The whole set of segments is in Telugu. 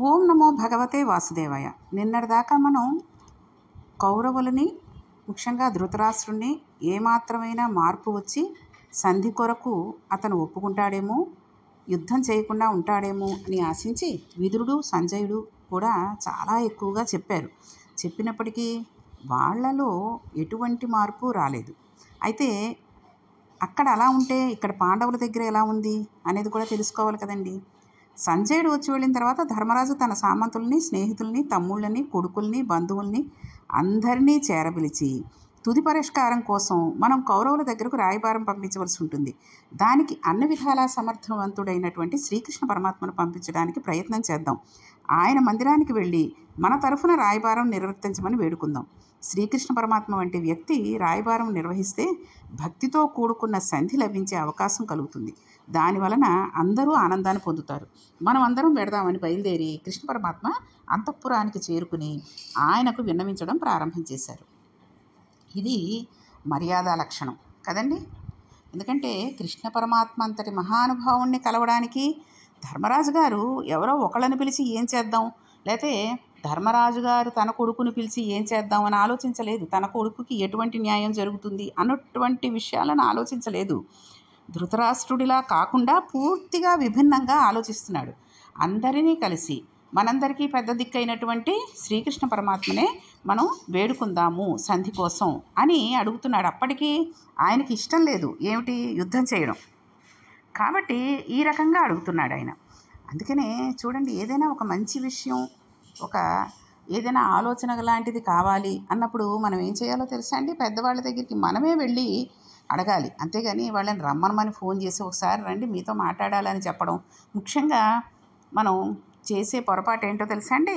ఓం నమో భగవతే వాసుదేవాయ. నిన్నటిదాకా మనం కౌరవులని, ముఖ్యంగా ధృతరాష్ట్రుణ్ణి ఏమాత్రమైనా మార్పు వచ్చి సంధి కొరకు అతను ఒప్పుకుంటాడేమో, యుద్ధం చేయకుండా ఉంటాడేమో అని ఆశించి విదురుడు, సంజయుడు కూడా చాలా ఎక్కువగా చెప్పారు. చెప్పినప్పటికీ వాళ్ళలో ఎటువంటి మార్పు రాలేదు. అయితే అక్కడ అలా ఉంటే ఇక్కడ పాండవుల దగ్గర ఎలా ఉంది అనేది కూడా తెలుసుకోవాలి కదండి. సంజయుడు వచ్చి వెళ్ళిన తర్వాత ధర్మరాజు తన సామంతుల్ని, స్నేహితుల్ని, తమ్ముళ్ళని, కొడుకుల్ని, బంధువుల్ని అందరినీ చేరపిలిచి తుది పరిష్కారం కోసం మనం కౌరవుల దగ్గరకు రాయబారం పంపించవలసి ఉంటుంది. దానికి అన్ని విధాలా సమర్థవంతుడైనటువంటి శ్రీకృష్ణ పరమాత్మను పంపించడానికి ప్రయత్నం చేద్దాం. ఆయన మందిరానికి వెళ్ళి మన తరఫున రాయబారం నిర్వర్తించమని వేడుకుందాం. శ్రీకృష్ణ పరమాత్మ వంటి వ్యక్తి రాయబారం నిర్వహిస్తే భక్తితో కూడుకున్న సంధి లభించే అవకాశం కలుగుతుంది. దానివలన అందరూ ఆనందాన్ని పొందుతారు. మనం అందరం పెడదామని బయలుదేరి కృష్ణ పరమాత్మ అంతఃపురానికి చేరుకుని ఆయనకు విన్నవించడం ప్రారంభం చేశారు. ఇది మర్యాద లక్షణం కదండి. ఎందుకంటే కృష్ణ పరమాత్మ అంతటి మహానుభావుణ్ణి కలవడానికి ధర్మరాజు గారు ఎవరో ఒకళ్ళని పిలిచి ఏం చేద్దాం, లేతే ధర్మరాజు గారు తన కొడుకుని పిలిచి ఏం చేద్దాం అని ఆలోచించలేదు. తన కొడుకుకి ఎటువంటి న్యాయం జరుగుతుంది అన్నటువంటి విషయాలను ఆలోచించలేదు. ధృతరాష్ట్రుడిలా కాకుండా పూర్తిగా విభిన్నంగా ఆలోచిస్తున్నాడు. అందరినీ కలిసి మనందరికీ పెద్ద దిక్కైనటువంటి శ్రీకృష్ణ పరమాత్మనే మనం వేడుకుందాము సంధి కోసం అని అడుగుతున్నాడు. అప్పటికీ ఆయనకి ఇష్టం లేదు ఏమిటి, యుద్ధం చేయడం. కాబట్టి ఈ రకంగా అడుగుతున్నాడు ఆయన. అందుకనే చూడండి, ఏదైనా ఒక మంచి విషయం, ఒక ఏదైనా ఆలోచన లాంటిది కావాలి అన్నప్పుడు మనం ఏం చేయాలో తెలుసా అండి? పెద్దవాళ్ళ దగ్గరికి మనమే వెళ్ళి అడగాలి. అంతేగాని వాళ్ళని రమ్మనమని ఫోన్ చేసి ఒకసారి రండి మీతో మాట్లాడాలని చెప్పడం. ముఖ్యంగా మనం చేసే పొరపాటు ఏంటో తెలుసా అండి?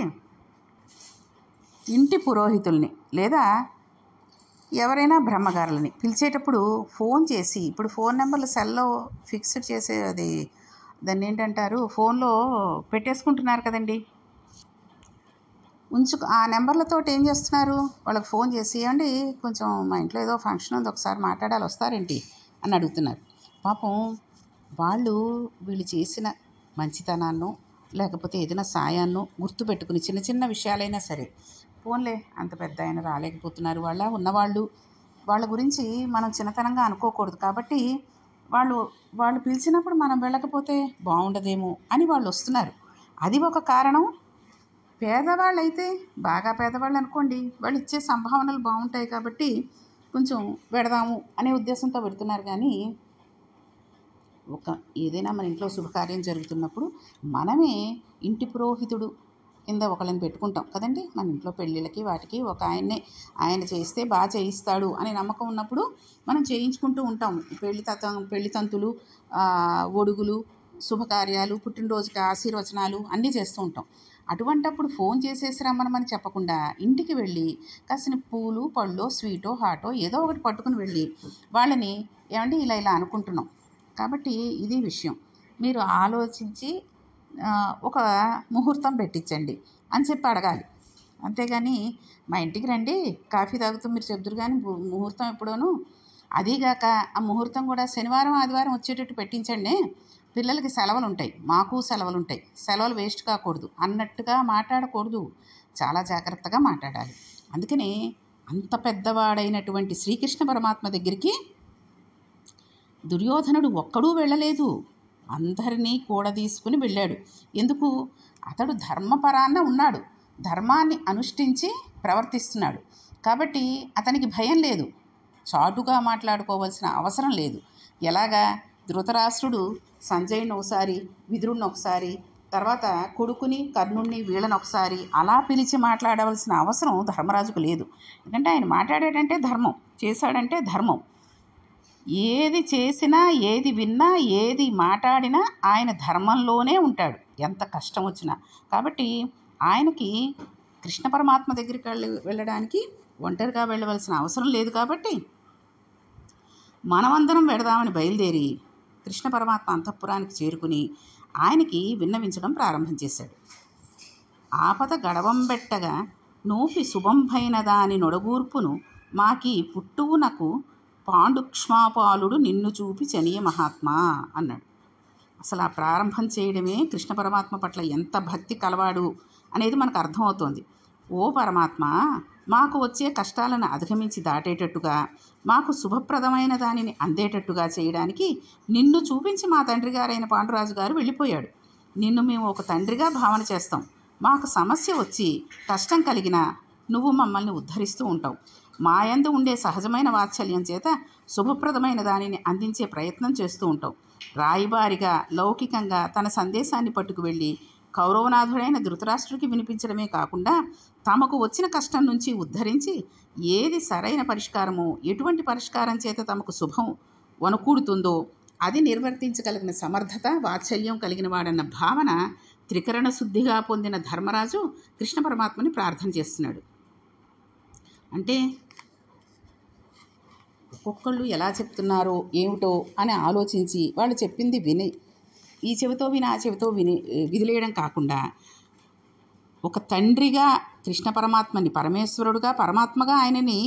ఇంటి పురోహితుల్ని లేదా ఎవరైనా బ్రహ్మగారులని పిలిచేటప్పుడు ఫోన్ చేసి, ఇప్పుడు ఫోన్ నెంబర్లు సెల్లో ఫిక్స్డ్ చేసే అది దాన్ని ఏంటంటారు, ఫోన్లో పెట్టేసుకుంటున్నారు కదండి. ఆ నెంబర్లతో ఏం చేస్తున్నారు, వాళ్ళకి ఫోన్ చేసి ఏమండి కొంచెం మా ఇంట్లో ఏదో ఫంక్షన్ ఉంది ఒకసారి మాట్లాడాలి వస్తారేంటి అని అడుగుతున్నారు. పాపం వీళ్ళు చేసిన మంచితనాన్నో లేకపోతే ఏదైనా సాయాన్నో గుర్తుపెట్టుకుని చిన్న చిన్న విషయాలైనా సరే, ఫోన్లే అంత పెద్ద ఆయన రాలేకపోతున్నారు, ఉన్నవాళ్ళు వాళ్ళ గురించి మనం చిన్నతనంగా అనుకోకూడదు. కాబట్టి వాళ్ళు పిలిచినప్పుడు మనం వెళ్ళకపోతే బాగుండదేమో అని వాళ్ళు వస్తున్నారు. అది ఒక కారణం. పేదవాళ్ళు అయితే బాగా పేదవాళ్ళు అనుకోండి, వాళ్ళు ఇచ్చే సంభావనలు బాగుంటాయి కాబట్టి కొంచెం పెడదాము అనే ఉద్దేశంతో పెడుతున్నారు. కానీ ఏదైనా మన ఇంట్లో శుభకార్యం జరుగుతున్నప్పుడు మనమే ఇంటి పురోహితుడు కింద ఒకళ్ళని పెట్టుకుంటాం కదండి. మన ఇంట్లో పెళ్ళిళ్ళకి వాటికి ఒక ఆయన చేస్తే బాగా చేయిస్తాడు అనే నమ్మకం ఉన్నప్పుడు మనం చేయించుకుంటూ ఉంటాం. పెళ్లి తంతులు, ఒడుగులు, శుభకార్యాలు, పుట్టినరోజుకి ఆశీర్వచనాలు అన్నీ చేస్తూ ఉంటాం. అటువంటప్పుడు ఫోన్ చేసేసి రమ్మనమని చెప్పకుండా ఇంటికి వెళ్ళి కాసిన పూలు, పళ్ళో, స్వీటో, హాటో ఏదో ఒకటి పట్టుకుని వెళ్ళి వాళ్ళని ఏమండి ఇలా ఇలా అనుకుంటున్నాం కాబట్టి ఇది విషయం, మీరు ఆలోచించి ఒక ముహూర్తం పెట్టించండి అని చెప్పి అడగాలి. అంతేగాని మా ఇంటికి రండి కాఫీ తాగుతూ మీరు చెబుతురు కానీ ముహూర్తం ఎప్పుడోను, అదీగాక ఆ ముహూర్తం కూడా శనివారం ఆదివారం వచ్చేటట్టు పెట్టించండి, పిల్లలకి సెలవులు ఉంటాయి, మాకు సెలవులు ఉంటాయి, సెలవులు వేస్ట్ కాకూడదు అన్నట్టుగా మాట్లాడకూడదు, చాలా జాగ్రత్తగా మాట్లాడాలి. అందుకని అంత పెద్దవాడైనటువంటి శ్రీకృష్ణ పరమాత్మ దగ్గరికి దుర్యోధనుడు ఒక్కడూ వెళ్ళలేదు, అందరినీ కూడా తీసుకుని వెళ్ళాడు. ఎందుకు? అతడు ధర్మపరాన్న ఉన్నాడు, ధర్మాన్ని అనుష్ఠించి ప్రవర్తిస్తున్నాడు కాబట్టి అతనికి భయం లేదు, చాటుగా మాట్లాడుకోవాల్సిన అవసరం లేదు. ఎలాగా ధృతరాష్ట్రుడు సంజయుని ఒకసారి, విదురుణ్ణి ఒకసారి, తర్వాత కొడుకుని, కర్ణుణ్ణి, వీళ్ళని ఒకసారి అలా పిలిచి మాట్లాడవలసిన అవసరం ధర్మరాజుకు లేదు. ఎందుకంటే ఆయన మాట్లాడాడంటే ధర్మం, చేశాడంటే ధర్మం. ఏది చేసినా, ఏది విన్నా, ఏది మాట్లాడినా ఆయన ధర్మంలోనే ఉంటాడు ఎంత కష్టం వచ్చినా. కాబట్టి ఆయనకి కృష్ణ పరమాత్మ దగ్గరికి వెళ్ళడానికి ఒంటరిగా వెళ్ళవలసిన అవసరం లేదు. కాబట్టి మనమందరం వెడదామని బయలుదేరి కృష్ణ పరమాత్మ అంతఃపురానికి చేరుకుని ఆయనకి విన్నవించడం ప్రారంభం చేశాడు. ఆపద గడవంబెట్టగా నూపి శుభంభైన దాని నొడగూర్పును మాకి పుట్టువునకు పాండుక్ష్మాపాలుడు నిన్ను చూపి చనియ మహాత్మా అన్నాడు. అసలు ఆ ప్రారంభం చేయడమే కృష్ణ పరమాత్మ పట్ల ఎంత భక్తి కలవాడు అనేది మనకు అర్థమవుతోంది. ఓ పరమాత్మ, మాకు వచ్చే కష్టాలను అధిగమించి దాటేటట్టుగా, మాకు శుభప్రదమైన దానిని అందేటట్టుగా చేయడానికి నిన్ను చూపించి మా తండ్రి గారైన పాండురాజు గారు వెళ్ళిపోయాడు. నిన్ను మేము ఒక తండ్రిగా భావన చేస్తాం. మాకు సమస్య వచ్చి కష్టం కలిగినా నువ్వు మమ్మల్ని ఉద్ధరిస్తూ ఉంటావు. మాయందు ఉండే సహజమైన వాత్సల్యం చేత శుభప్రదమైన దానిని అందించే ప్రయత్నం చేస్తూ ఉంటావు. రాయిబారిగా లౌకికంగా తన సందేశాన్ని పట్టుకు వెళ్ళి కౌరవనాథుడైన ధృతరాష్ట్రుడికి వినిపించడమే కాకుండా తమకు వచ్చిన కష్టం నుంచి ఉద్ధరించి ఏది సరైన పరిష్కారమో, ఎటువంటి పరిష్కారం చేత తమకు శుభం వనకూడుతుందో అది నిర్వర్తించగలిగిన సమర్థత, వాత్సల్యం కలిగిన వాడన్న భావన త్రికరణ శుద్ధిగా పొందిన ధర్మరాజు కృష్ణ పరమాత్మని ప్రార్థన చేస్తున్నాడు. అంటే ఒక్కొక్కళ్ళు ఎలా చెప్తున్నారో ఏమిటో అని ఆలోచించి వాళ్ళు చెప్పింది విని ఈ చెవితో విని ఆ చెవితో విని విదిలేయడం కాకుండా, ఒక తండ్రిగా కృష్ణ పరమాత్మని పరమేశ్వరుడుగా పరమాత్మగా ఆయనని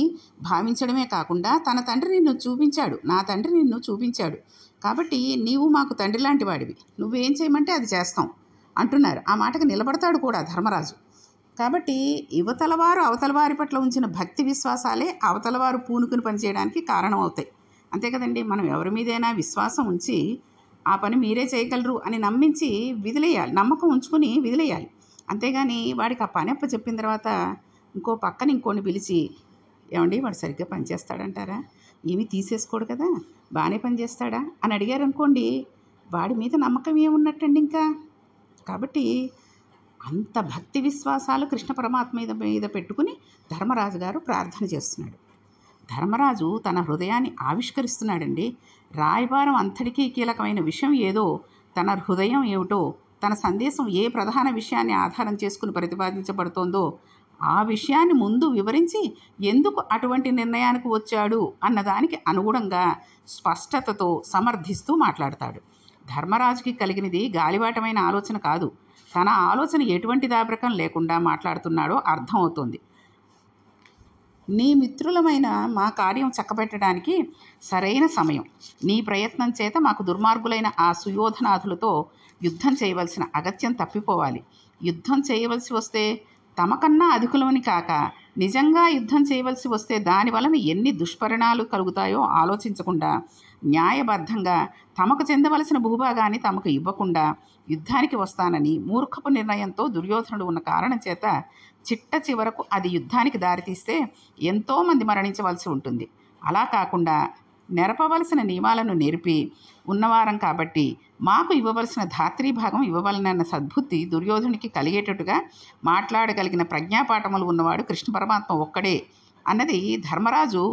భావించడమే కాకుండా తన తండ్రి నిన్ను చూపించాడు, నా తండ్రి నిన్ను చూపించాడు కాబట్టి నీవు మాకు తండ్రి లాంటి వాడివి, నువ్వేం చేయమంటే అది చేస్తాం అంటున్నారు. ఆ మాటకు నిలబడతాడు కూడా ధర్మరాజు. కాబట్టి యువతలవారు అవతలవారి పట్ల ఉంచిన భక్తి విశ్వాసాలే అవతలవారు పూనుకుని పనిచేయడానికి కారణం అవుతాయి. అంతే కదండి. మనం ఎవరి మీదైనా విశ్వాసం ఉంచి ఆ పని మీరే చేయగలరు అని నమ్మించి విదిలేయాలి, నమ్మకం ఉంచుకుని విదిలేయాలి. అంతేగాని వాడికి ఆ పని అప్ప చెప్పిన తర్వాత ఇంకో పక్కన ఇంకోని పిలిచి, ఏమండి వాడు సరిగ్గా పనిచేస్తాడంటారా, ఏమీ తీసేసుకోడు కదా, బాగానే పనిచేస్తాడా అని అడిగారు అనుకోండి, వాడి మీద నమ్మకం ఏమున్నట్టండి ఇంకా. కాబట్టి అంత భక్తి విశ్వాసాలు కృష్ణ పరమాత్మ మీద పెట్టుకుని ధర్మరాజు గారు ప్రార్థన చేస్తున్నాడు. ధర్మరాజు తన హృదయాన్ని ఆవిష్కరిస్తున్నాడండి. రాయబారం అంతటికీ కీలకమైన విషయం ఏదో, తన హృదయం ఏమిటో, తన సందేశం ఏ ప్రధాన విషయాన్ని ఆధారం చేసుకుని ప్రతిపాదించబడుతోందో ఆ విషయాన్ని ముందు వివరించి ఎందుకు అటువంటి నిర్ణయానికి వచ్చాడు అన్నదానికి అనుగుణంగా స్పష్టతతో సమర్థిస్తూ మాట్లాడతాడు. ధర్మరాజుకి కలిగినది గాలివాటమైన ఆలోచన కాదు. తన ఆలోచన ఎటువంటి దాబ్రకం లేకుండా మాట్లాడుతున్నాడో అర్థమవుతోంది. నీ మిత్రులమైన మా కార్యం చక్కబెట్టడానికి సరైన సమయం. నీ ప్రయత్నం చేత మాకు దుర్మార్గులైన ఆ సుయోధనాథులతో యుద్ధం చేయవలసిన అగత్యం తప్పిపోవాలి. యుద్ధం చేయవలసి వస్తే తమకన్నా అధికులని కాక నిజంగా యుద్ధం చేయవలసి వస్తే దాని వలన ఎన్ని దుష్పరిణాలు కలుగుతాయో ఆలోచించకుండా, న్యాయబద్ధంగా తమకు చెందవలసిన భూభాగాన్ని తమకు ఇవ్వకుండా యుద్ధానికి వస్తానని మూర్ఖపు నిర్ణయంతో దుర్యోధనుడు ఉన్న కారణం చేత చిట్ట చివరకు అది యుద్ధానికి దారితీస్తే ఎంతోమంది మరణించవలసి ఉంటుంది. అలా కాకుండా నెరపవలసిన నియమాలను నెరిపి ఉన్నవారం కాబట్టి మాకు ఇవ్వవలసిన ధాత్రీభాగం ఇవ్వవలనన్న సద్బుద్ధి దుర్యోధనునికి కలిగేటట్టుగా మాట్లాడగలిగిన ప్రజ్ఞాపాఠములు ఉన్నవాడు కృష్ణ పరమాత్మ ఒక్కడే అన్నది ధర్మరాజు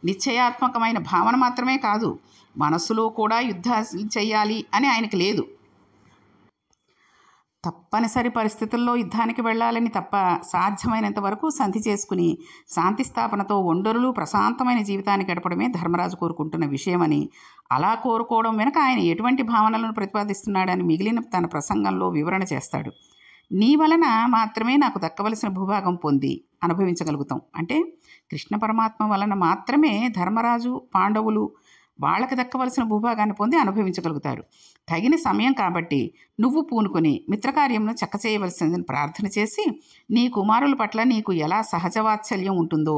నిశ్చయాత్మకమైన భావన మాత్రమే కాదు, మనస్సులో కూడా యుద్ధం చెయ్యాలి అని ఆయనకి లేదు. తప్పనిసరి పరిస్థితుల్లో యుద్ధానికి వెళ్ళాలని తప్ప సాధ్యమైనంత వరకు సంధి చేసుకుని శాంతి స్థాపనతో ఒండరులు ప్రశాంతమైన జీవితాన్ని గడపడమే ధర్మరాజు కోరుకుంటున్న విషయమని, అలా కోరుకోవడం వెనుక ఆయన ఎటువంటి భావనలను ప్రతిపాదిస్తున్నాడని మిగిలిన తన ప్రసంగంలో వివరణ చేస్తాడు. నీ వలన మాత్రమే నాకు దక్కవలసిన భూభాగం పొంది అనుభవించగలుగుతాం. అంటే కృష్ణ పరమాత్మ వలన మాత్రమే ధర్మరాజు పాండవులు వాళ్ళకి దక్కవలసిన భూభాగాన్ని పొంది అనుభవించగలుగుతారు. తగిన సమయం కాబట్టి నువ్వు పూనుకొని మిత్రకార్యంను చక్క చేయవలసిందని ప్రార్థన చేసి, నీ కుమారుల పట్ల నీకు ఎలా సహజవాత్సల్యం ఉంటుందో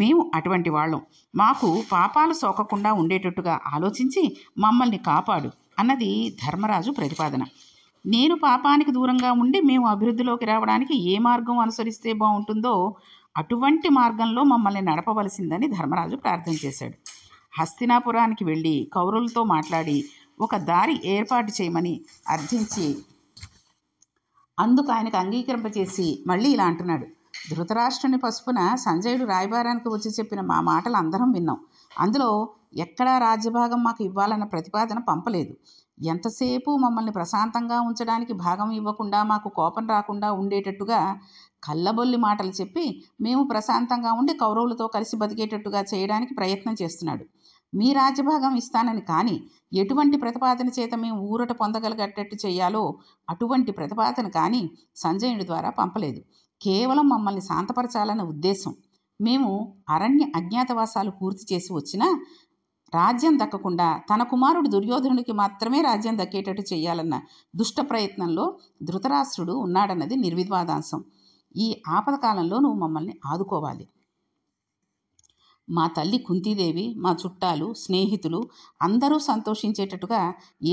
మేము అటువంటి వాళ్ళం, మాకు పాపాలు సోకకుండా ఉండేటట్టుగా ఆలోచించి మమ్మల్ని కాపాడు అన్నది ధర్మరాజు ప్రతిపాదన. నేను పాపానికి దూరంగా ఉండి మేము అభివృద్ధిలోకి రావడానికి ఏ మార్గం అనుసరిస్తే బాగుంటుందో అటువంటి మార్గంలో మమ్మల్ని నడపవలసిందని ధర్మరాజు ప్రార్థన చేశాడు. హస్తినాపురానికి వెళ్ళి కౌరవులతో మాట్లాడి ఒక దారి ఏర్పాటు చేయమని అర్థించి అందుకు ఆయనకు అంగీకరింపచేసి మళ్ళీ ఇలా అంటున్నాడు. ధృతరాష్ట్రుని పసుపున సంజయుడు రాయబారానికి వచ్చి చెప్పిన మా మాటలు అందరం విన్నాం. అందులో ఎక్కడా రాజ్యభాగం మాకు ఇవ్వాలన్న ప్రతిపాదన పంపలేదు. ఎంతసేపు మమ్మల్ని ప్రశాంతంగా ఉంచడానికి భాగం ఇవ్వకుండా మాకు కోపం రాకుండా ఉండేటట్టుగా కళ్ళబొల్లి మాటలు చెప్పి మేము ప్రశాంతంగా ఉండి కౌరవులతో కలిసి బతికేటట్టుగా చేయడానికి ప్రయత్నం చేస్తున్నాడు. మీ రాజ్యభాగం ఇస్తానని కానీ ఎటువంటి ప్రతిపాదన చేత మేము ఊరట పొందగలిగేటట్టు చేయాలో అటువంటి ప్రతిపాదన కానీ సంజయుడి ద్వారా పంపలేదు. కేవలం మమ్మల్ని శాంతపరచాలన్న ఉద్దేశం. మేము అరణ్య అజ్ఞాతవాసాలు పూర్తి చేసి వచ్చినా రాజ్యం దక్కకుండా తన కుమారుడు దుర్యోధనుడికి మాత్రమే రాజ్యం దక్కేటట్టు చేయాలన్న దుష్ట ప్రయత్నంలో ధృతరాష్ట్రుడు ఉన్నాడన్నది నిర్వివాదాంశం. ఈ ఆపద కాలంలో నువ్వు మమ్మల్ని ఆదుకోవాలి. మా తల్లి కుంతీదేవి, మా చుట్టాలు, స్నేహితులు అందరూ సంతోషించేటట్టుగా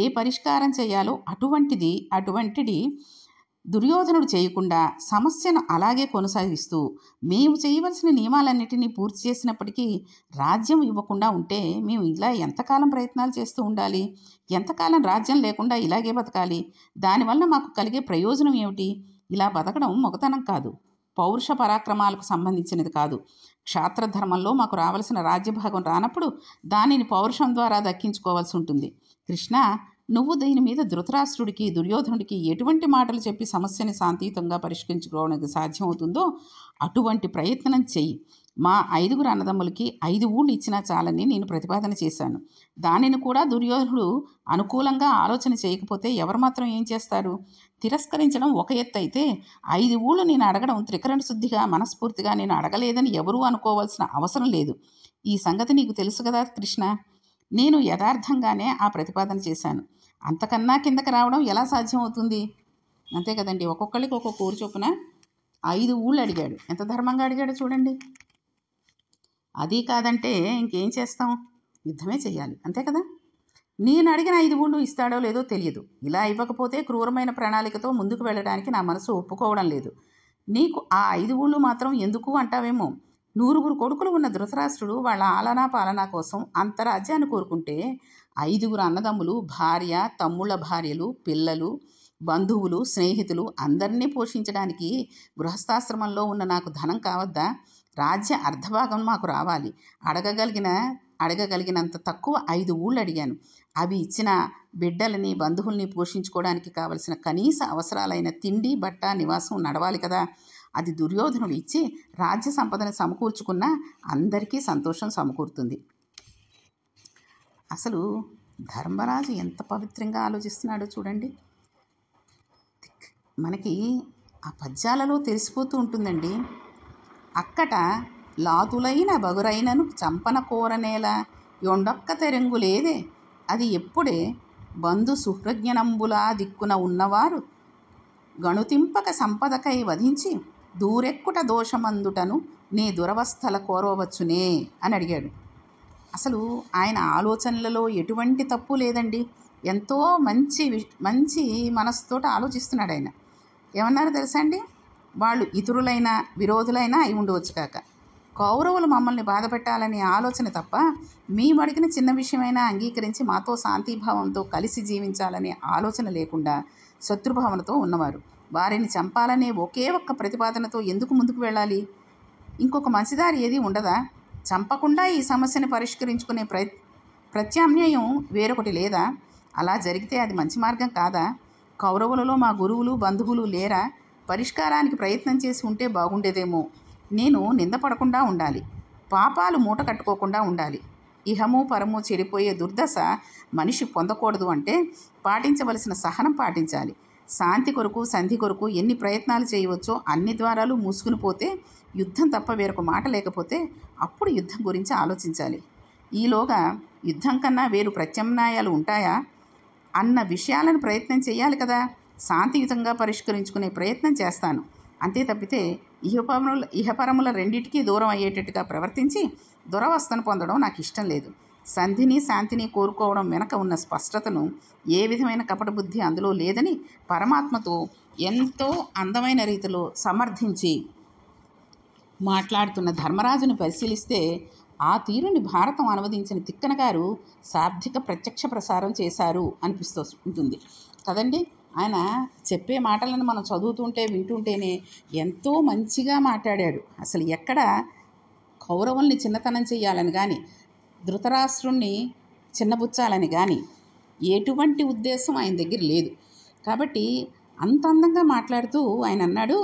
ఏ పరిష్కారం చేయాలో అటువంటిది దుర్యోధనుడు చేయకుండా సమస్యను అలాగే కొనసాగిస్తూ మేము చేయవలసిన నియమాలన్నిటినీ పూర్తి చేసినప్పటికీ రాజ్యం ఇవ్వకుండా ఉంటే మేము ఇలా ఎంతకాలం ప్రయత్నాలు చేస్తూ ఉండాలి? ఎంతకాలం రాజ్యం లేకుండా ఇలాగే బతకాలి? దానివల్ల మాకు కలిగే ప్రయోజనం ఏమిటి? ఇలా బతకడం మొగతనం కాదు, పౌరుష పరాక్రమాలకు సంబంధించినది కాదు. క్షాత్రధర్మంలో మాకు రావలసిన రాజ్యభాగం రానప్పుడు దానిని పౌరుషం ద్వారా దక్కించుకోవాల్సి ఉంటుంది. కృష్ణ, నువ్వు దీని మీద ధృతరాష్ట్రుడికి, దుర్యోధనుడికి ఎటువంటి మాటలు చెప్పి సమస్యని శాంతియుతంగా పరిష్కరించుకోవడానికి సాధ్యమవుతుందో అటువంటి ప్రయత్నం చెయ్యి. మా 5 అన్నదమ్ములకి 5 ఊళ్ళు ఇచ్చినా చాలని నేను ప్రతిపాదన చేశాను. దానిని కూడా దుర్యోధనుడు అనుకూలంగా ఆలోచన చేయకపోతే ఎవరు మాత్రం ఏం చేస్తారు? తిరస్కరించడం ఒక ఎత్తు అయితే 5 ఊళ్ళు నేను అడగడం త్రికరణ శుద్ధిగా, మనస్ఫూర్తిగా నేను అడగలేదని ఎవరూ అనుకోవాల్సిన అవసరం లేదు. ఈ సంగతి నీకు తెలుసు కదా కృష్ణ. నేను యథార్థంగానే ఆ ప్రతిపాదన చేశాను. అంతకన్నా కిందకి రావడం ఎలా సాధ్యమవుతుంది? అంతే కదండి. ఒక్కొక్కరికి ఒక్కొక్క ఊరు చొప్పున 5 ఊళ్ళు అడిగాడు. ఎంత ధర్మంగా అడిగాడో చూడండి. అది కాదంటే ఇంకేం చేస్తాం? యుద్ధమే చేయాలి, అంతే కదా. నేను అడిగిన 5 ఊళ్ళు ఇస్తాడో లేదో తెలియదు. ఇలా ఇవ్వకపోతే క్రూరమైన ప్రణాళికతో ముందుకు వెళ్ళడానికి నా మనసు ఒప్పుకోవడం లేదు. నీకు ఆ 5 ఊళ్ళు మాత్రం ఎందుకు అంటావేమో. 9 కొడుకులు ఉన్న ధృతరాష్ట్రుడు వాళ్ళ ఆలనా పాలనా కోసం అంత రాజ్యాన్ని కోరుకుంటే 5 అన్నదమ్ములు, భార్య, తమ్ముళ్ళ భార్యలు, పిల్లలు, బంధువులు, స్నేహితులు అందరినీ పోషించడానికి గృహస్థాశ్రమంలో ఉన్న నాకు ధనం కావద్దా? రాజ్య అర్ధభాగం మాకు రావాలి. అడగగలిగినంత తక్కువ 5 ఊళ్ళు అడిగాను. అవి ఇచ్చిన బిడ్డలని, బంధువుల్ని పోషించుకోవడానికి కావలసిన కనీస అవసరాలైన తిండి, బట్ట, నివాసం నడవాలి కదా. అది దుర్యోధనుడు ఇచ్చి రాజ్య సంపదను సమకూర్చుకున్నా అందరికీ సంతోషం సమకూరుతుంది. అసలు ధర్మరాజు ఎంత పవిత్రంగా ఆలోచిస్తున్నాడో చూడండి. మనకి ఆ పద్యాలలో తెలిసిపోతూ ఉంటుందండి. అక్కట లాతులైన బగురైనను చంపన కోరనేల యొండొక్క తెరంగులేదే అది ఎప్పుడే బంధు సుహృజ్ఞనంబులా దిక్కున ఉన్నవారు గణుతింపక సంపదకై వధించి దూరెక్కుట దోషమందుటను నీ దురవస్థల కోరవచ్చునే అని అడిగాడు. అసలు ఆయన ఆలోచనలలో ఎటువంటి తప్పు లేదండి. ఎంతో మంచి మనసుతోటి ఆలోచిస్తున్నాడు ఆయన. ఏమన్నారో తెలుసా అండి? వాళ్ళు ఇతరులైనా విరోధులైనా అయి ఉండవచ్చు కాక, కౌరవులు మమ్మల్ని బాధపెట్టాలనే ఆలోచన తప్ప మేము అడిగిన చిన్న విషయమైనా అంగీకరించి మాతో శాంతిభావంతో కలిసి జీవించాలనే ఆలోచన లేకుండా శత్రుభావనతో ఉన్నవారు. వారిని చంపాలనే ఒకే ఒక్క ప్రతిపాదనతో ఎందుకు ముందుకు వెళ్ళాలి? ఇంకొక మంచిదారి ఏది ఉండదా? చంపకుండా ఈ సమస్యను పరిష్కరించుకునే ప్రత్యామ్నాయం వేరొకటి లేదా? అలా జరిగితే అది మంచి మార్గం కాదా? కౌరవులలో మా గురువులు, బంధువులు లేరా? పరిష్కారానికి ప్రయత్నం చేసి ఉంటే బాగుండేదేమో. నేను నిందపడకుండా ఉండాలి, పాపాలు మూట కట్టుకోకుండా ఉండాలి. ఇహము పరము చెడిపోయే దుర్దశ మనిషి పొందకూడదు అంటే పాటించవలసిన సహనం పాటించాలి. శాంతి కొరకు, సంధి కొరకు ఎన్ని ప్రయత్నాలు చేయవచ్చో అన్ని ద్వారాలు మూసుకుని పోతే, యుద్ధం తప్ప వేరొక మాట లేకపోతే అప్పుడు యుద్ధం గురించి ఆలోచించాలి. ఈలోగా యుద్ధం కన్నా వేరు ప్రత్యామ్నాయాలు ఉంటాయా అన్న విషయాలను ప్రయత్నం చేయాలి కదా. శాంతియుతంగా పరిష్కరించుకునే ప్రయత్నం చేస్తాను, అంతే తప్పితే ఇహపరముల రెండింటికీ దూరం అయ్యేటట్టుగా ప్రవర్తించి దురవస్థను పొందడం నాకు ఇష్టం లేదు. సంధిని, శాంతిని కోరుకోవడం వెనక ఉన్న స్పష్టతను, ఏ విధమైన కపట బుద్ధి అందులో లేదని పరమాత్మతో ఎంతో అందమైన రీతిలో సమర్థించి మాట్లాడుతున్న ధర్మరాజుని పరిశీలిస్తే ఆ తీరుని భారతం అనువదించిన తిక్కన గారు శాబ్దిక ప్రత్యక్ష ప్రసారం చేశారు అనిపిస్తూ ఉంటుంది కదండి. ఆయన చెప్పే మాటలను మనం చదువుతుంటే, వింటుంటేనే ఎంతో మంచిగా మాట్లాడాడు. అసలు ఎక్కడ కౌరవుల్ని చిన్నతనం చేయాలని కానీ, ధృతరాష్ట్రుణ్ణి చిన్నబుచ్చాలని కానీ ఎటువంటి ఉద్దేశం ఆయన దగ్గర లేదు. కాబట్టి అంత అందంగా మాట్లాడుతూ ఆయన అన్నాడు,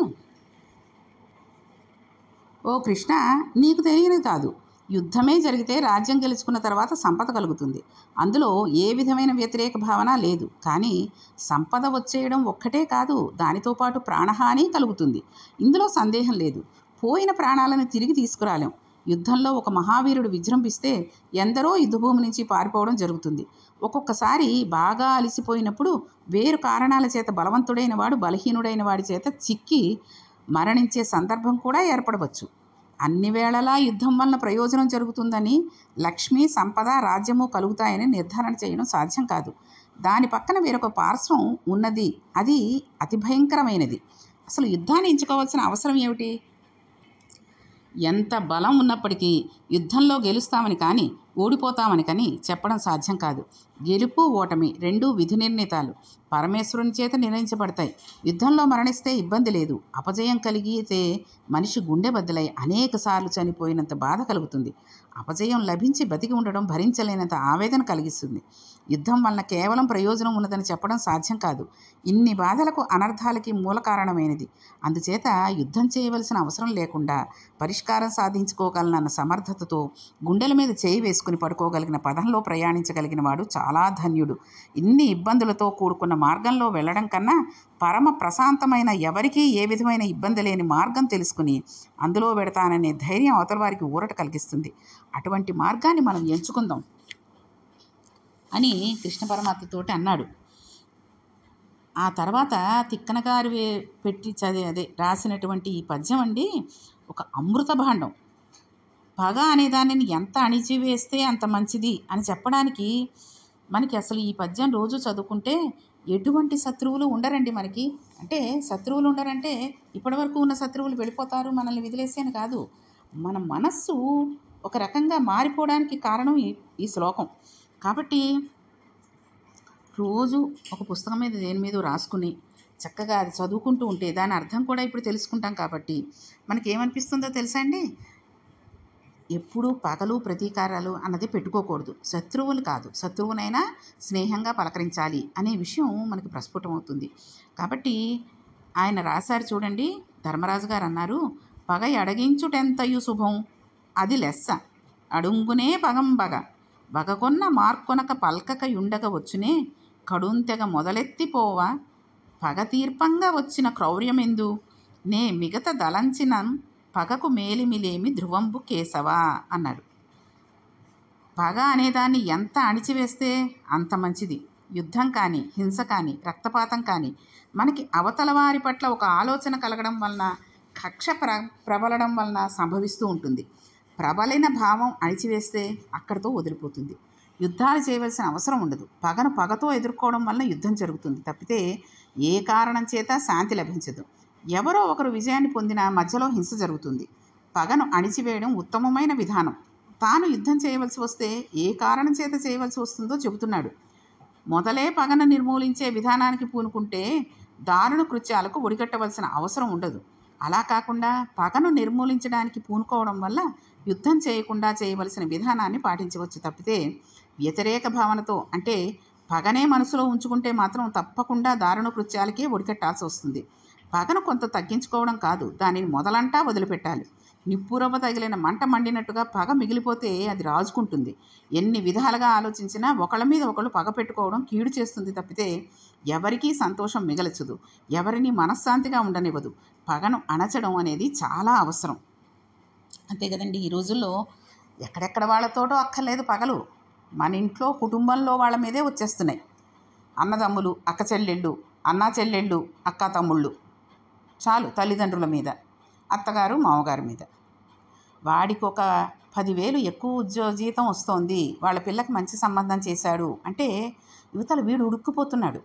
ఓ కృష్ణ, నీకు తెలియని కాదు, యుద్ధమే జరిగితే రాజ్యం గెలుచుకున్న తర్వాత సంపద కలుగుతుంది. అందులో ఏ విధమైన వ్యతిరేక భావన లేదు. కానీ సంపద వచ్చేయడం ఒక్కటే కాదు, దానితో పాటు ప్రాణహాని కలుగుతుంది. ఇందులో సందేహం లేదు. పోయిన ప్రాణాలను తిరిగి తీసుకురాలేం. యుద్ధంలో ఒక మహావీరుడు విజృంభిస్తే ఎందరో యుద్ధభూమి నుంచి పారిపోవడం జరుగుతుంది. ఒక్కొక్కసారి బాగా అలసిపోయినప్పుడు వేరు కారణాల చేత బలవంతుడైన వాడు బలహీనుడైన వాడి చేత చిక్కి మరణించే సందర్భం కూడా ఏర్పడవచ్చు. అన్ని వేళలా యుద్ధం వలన ప్రయోజనం జరుగుతుందని, లక్ష్మి, సంపద, రాజ్యము కలుగుతాయని నిర్ధారణ చేయడం సాధ్యం కాదు. దాని పక్కన వేరొక పార్శ్వం ఉన్నది. అది అతి భయంకరమైనది. అసలు యుద్ధాన్ని ఎంచుకోవాల్సిన అవసరం ఏమిటి? ఎంత బలం ఉన్నప్పటికీ యుద్ధంలో గెలుస్తామని కానీ ఓడిపోతామని కానీ చెప్పడం సాధ్యం కాదు. గెలుపు ఓటమి రెండూ విధి నిర్ణీతాలు, పరమేశ్వరుని చేత నిర్ణయించబడతాయి. యుద్ధంలో మరణిస్తే ఇబ్బంది లేదు. అపజయం కలిగితే మనిషి గుండె బద్దలై అనేకసార్లు చనిపోయినంత బాధ కలుగుతుంది. అపజయం లభించి బతికి ఉండడం భరించలేనంత ఆవేదన కలిగిస్తుంది. యుద్ధం వలన కేవలం ప్రయోజనం ఉన్నదని చెప్పడం సాధ్యం కాదు. ఇన్ని బాధలకు అనర్థాలకి మూల కారణమైనది. అందుచేత యుద్ధం చేయవలసిన అవసరం లేకుండా పరిష్కారం సాధించుకోగలనన్న సమర్థతతో గుండెల మీద చేయి వేసుకుని పడుకోగలిగిన పదంలో ప్రయాణించగలిగిన వాడు చాలా ధన్యుడు. ఇన్ని ఇబ్బందులతో కూడుకున్న మార్గంలో వెళ్ళడం కన్నా పరమ ప్రశాంతమైన, ఎవరికీ ఏ విధమైన ఇబ్బంది లేని మార్గం తెలుసుకుని అందులో పెడతాననే ధైర్యం అవతల వారికి ఊరట కలిగిస్తుంది. అటువంటి మార్గాన్ని మనం ఎంచుకుందాం అని కృష్ణ పరమాత్మతోటి అన్నాడు. ఆ తర్వాత తిక్కన గారు పెట్టి రాసినటువంటి ఈ పద్యం అండి ఒక అమృత భాండం. పగ అనే దానిని ఎంత అణిచివేస్తే అంత మంచిది అని చెప్పడానికి మనకి అసలు ఈ పద్యం రోజు చదువుకుంటే ఎటువంటి శత్రువులు ఉండరండి మనకి. అంటే శత్రువులు ఉండరంటే ఇప్పటివరకు ఉన్న శత్రువులు వెళ్ళిపోతారు, మనల్ని వదిలేసి అని కాదు. మన మనస్సు ఒక రకంగా మారిపోవడానికి కారణం ఈ శ్లోకం. కాబట్టి రోజు ఒక పుస్తకం మీద దేని మీద రాసుకుని చక్కగా అది చదువుకుంటూ ఉంటే దాని అర్థం కూడా ఇప్పుడు తెలుసుకుంటాం. కాబట్టి మనకేమనిపిస్తుందో తెలుసా అండి, ఎప్పుడూ పగలు ప్రతీకారాలు అన్నది పెట్టుకోకూడదు. శత్రువులు కాదు, శత్రువునైనా స్నేహంగా పలకరించాలి అనే విషయం మనకి ప్రస్ఫుటమవుతుంది. కాబట్టి ఆయన రాశారు చూడండి, ధర్మరాజు గారు అన్నారు, పగ అడగించుటెంతయు శుభం అది లెస్స అడుంగునే పగంబగ వగకొన్న మార్కొనక పల్కక యుండగ వచ్చునే కడుంతెగ మొదలెత్తిపోవ పగ తీర్పంగా వచ్చిన క్రౌర్యమెందు నే మిగత దలంచిన పగకు మేలిమిలేమి ధ్రువంబు కేశవా అన్నాడు. పగ అనేదాన్ని ఎంత అణిచివేస్తే అంత మంచిది. యుద్ధం కానీ, హింస కానీ, రక్తపాతం కానీ మనకి అవతల వారి పట్ల ఒక ఆలోచన కలగడం వలన, కక్ష ప్రబలడం వలన సంభవిస్తూ ఉంటుంది. ప్రబలిన భావం అణిచివేస్తే అక్కడితో వదిలిపోతుంది. యుద్ధాలు చేయవలసిన అవసరం ఉండదు. పగను పగతో ఎదుర్కోవడం వలన యుద్ధం జరుగుతుంది తప్పితే ఏ కారణం చేత శాంతి లభించదు. ఎవరో ఒకరు విజయాన్ని పొందినా మధ్యలో హింస జరుగుతుంది. పగను అణిచివేయడం ఉత్తమమైన విధానం. తాను యుద్ధం చేయవలసి వస్తే ఏ కారణం చేత చేయవలసి వస్తుందో చెబుతున్నాడు. మొదలే పగను నిర్మూలించే విధానానికి పూనుకుంటే దారుణ కృత్యాలకు ఒడిగట్టవలసిన అవసరం ఉండదు. అలా కాకుండా పగను నిర్మూలించడానికి పూనుకోవడం వల్ల యుద్ధం చేయకుండా చేయవలసిన విధానాన్ని పాటించవచ్చు తప్పితే వ్యతిరేక భావనతో, అంటే పగనే మనసులో ఉంచుకుంటే మాత్రం తప్పకుండా దారుణ కృత్యాలకే ఒడికట్టాల్సి వస్తుంది. పగను కొంత తగ్గించుకోవడం కాదు, దానిని మొదలంటా వదిలిపెట్టాలి. నిప్పురవ్వ తగిలిన మంట మండినట్టుగా పగ మిగిలిపోతే అది రాజుకుంటుంది. ఎన్ని విధాలుగా ఆలోచించినా ఒకళ్ళ మీద ఒకళ్ళు పగ పెట్టుకోవడం కీడు చేస్తుంది తప్పితే ఎవరికీ సంతోషం మిగల్చదు, ఎవరిని మనశ్శాంతిగా ఉండనివ్వదు. పగను అణచడం అనేది చాలా అవసరం. అంతే కదండి. ఈ రోజుల్లో ఎక్కడెక్కడ వాళ్ళతోటో అక్కర్లేదు పగలు, మన ఇంట్లో కుటుంబంలో వాళ్ళ మీదే వచ్చేస్తున్నాయి. అన్నదమ్ములు, అక్క చెల్లెళ్ళు, అన్నా చెల్లెళ్ళు, అక్క తమ్ముళ్ళు, చాలు తల్లిదండ్రుల మీద, అత్తగారు మామగారి మీద. వాడికి ఒక 10,000 ఎక్కువ జీతం వస్తోంది, వాళ్ళ పిల్లకి మంచి సంబంధం చేశాడు అంటే యువతల వీడు ఉడుక్కుపోతున్నాడు.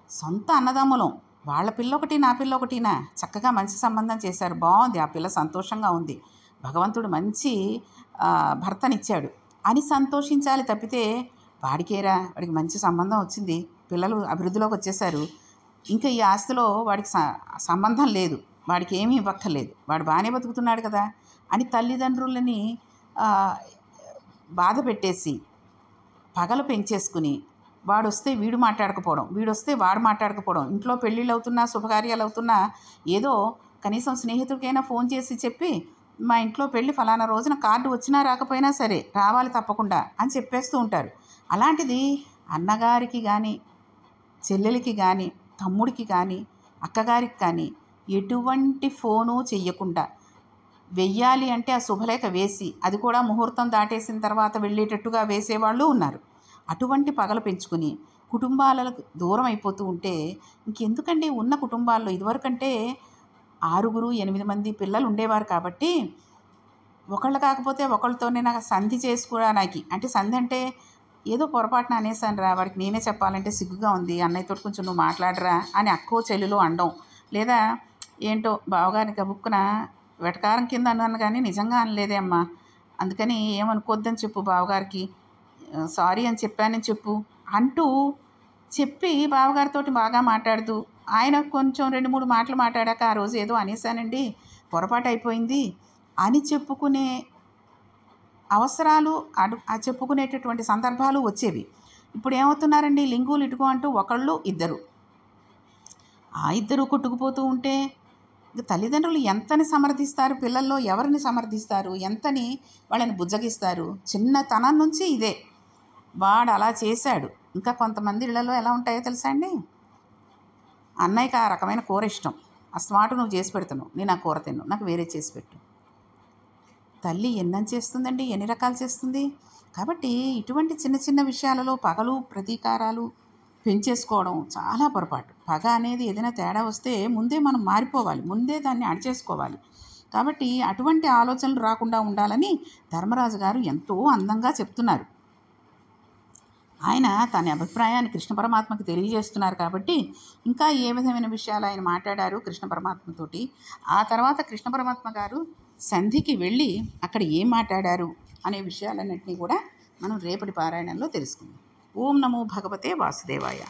సొంత అన్నదమ్ములం, వాళ్ళ పిల్ల ఒకటి నా పిల్ల ఒకటినా, చక్కగా మంచి సంబంధం చేశారు, బాగుంది, ఆ పిల్ల సంతోషంగా ఉంది, భగవంతుడు మంచి భర్తనిచ్చాడు అని సంతోషించాలి తప్పితే వాడికేరా, వాడికి మంచి సంబంధం వచ్చింది, పిల్లలు అభివృద్ధిలోకి వచ్చేసారు, ఇంకా ఈ ఆస్తిలో వాడికి సంబంధం లేదు, వాడికి ఏమీ ఇవ్వక్కర్లేదు, వాడు బాగానే బతుకుతున్నాడు కదా అని తల్లిదండ్రులని బాధ పెట్టేసి పగలు పెంచేసుకుని వాడు వస్తే వీడు మాట్లాడకపోవడం, వీడు వస్తే వాడు మాట్లాడకపోవడం, ఇంట్లో పెళ్ళిళ్ళు అవుతున్నా శుభకార్యాలు అవుతున్నా ఏదో కనీసం స్నేహితుడికైనా ఫోన్ చేసి చెప్పి మా ఇంట్లో పెళ్ళి ఫలానా రోజున కార్డు వచ్చినా రాకపోయినా సరే రావాలి తప్పకుండా అని చెప్పేస్తూ ఉంటారు. అలాంటిది అన్నగారికి కానీ, చెల్లెలికి కానీ, తమ్ముడికి కానీ, అక్కగారికి కానీ ఎటువంటి ఫోను చెయ్యకుండా వెయ్యాలి అంటే ఆ శుభలేఖ వేసి అది కూడా ముహూర్తం దాటేసిన తర్వాత వెళ్ళేటట్టుగా వేసేవాళ్ళు ఉన్నారు. అటువంటి పగలు పెంచుకుని కుటుంబాలకు దూరం అయిపోతూ ఉంటే ఇంకెందుకండి ఉన్న కుటుంబాల్లో ఇదివరకంటే 6, 8 మంది పిల్లలు ఉండేవారు కాబట్టి ఒకళ్ళు కాకపోతే ఒకళ్ళతోనే నాకు సంధి చేసుకోవడానికి అంటే సంధి అంటే ఏదో పొరపాటున అనేసాను రా వాడికి నేనే చెప్పాలంటే సిగ్గుగా ఉంది అన్నయ్యతో కొంచెం నువ్వు మాట్లాడరా అని అక్కో చెల్లిలో అనడం లేదా ఏంటో బావగారికి గబుక్కున వెటకారం కింద అన్నాను కానీ నిజంగా అనలేదే అమ్మా అందుకని ఏమనుకోద్దని చెప్పు బావగారికి సారీ అని చెప్పానని చెప్పు అంటూ చెప్పి బావగారితో బాగా మాట్లాడుతూ ఆయన కొంచెం 2-3 మాటలు మాట్లాడాక ఆ రోజు ఏదో అనేసానండి పొరపాటు అయిపోయింది అని చెప్పుకునే అవసరాలు చెప్పుకునేటటువంటి సందర్భాలు వచ్చేవి. ఇప్పుడు ఏమవుతున్నారండి లింగులు ఇటుకు అంటూ ఒకళ్ళు ఇద్దరు ఆ ఇద్దరు కొట్టుకుపోతూ ఉంటే తల్లిదండ్రులు ఎంతని సమర్థిస్తారు పిల్లల్లో ఎవరిని సమర్థిస్తారు ఎంతని వాళ్ళని బుజ్జగిస్తారు చిన్నతనం నుంచి ఇదే వాడు అలా చేశాడు. ఇంకా కొంతమంది ఇళ్లలో ఎలా ఉంటాయో తెలుసా అండి అన్నయ్యకి ఆ రకమైన కూర ఇష్టం అస్మాటు నువ్వు చేసి పెడుతున్నావు నేను ఆ కూర తిన్ను నాకు వేరే చేసి పెట్టు. తల్లి ఎన్నం చేస్తుందండి ఎన్ని రకాలు చేస్తుంది. కాబట్టి ఇటువంటి చిన్న చిన్న విషయాలలో పగలు ప్రతీకారాలు పెంచేసుకోవడం చాలా పొరపాటు. పగ అనేది ఏదైనా తేడా వస్తే ముందే మనం మారిపోవాలి ముందే దాన్ని అణచేసుకోవాలి. కాబట్టి అటువంటి ఆలోచనలు రాకుండా ఉండాలని ధర్మరాజు గారు ఎంతో అందంగా చెప్తున్నారు. ఆయన తన అభిప్రాయాన్ని కృష్ణ పరమాత్మకి తెలియజేస్తున్నారు కాబట్టి ఇంకా ఏ విధమైన విషయాలు ఆయన మాట్లాడారు కృష్ణ పరమాత్మతోటి ఆ తర్వాత కృష్ణ పరమాత్మ గారు సంధికి వెళ్ళి అక్కడ ఏం మాట్లాడారు అనే విషయాలన్నింటినీ కూడా మనం రేపటి పారాయణంలో తెలుసుకుందాం. ఓం నమో భగవతే వాసుదేవాయ.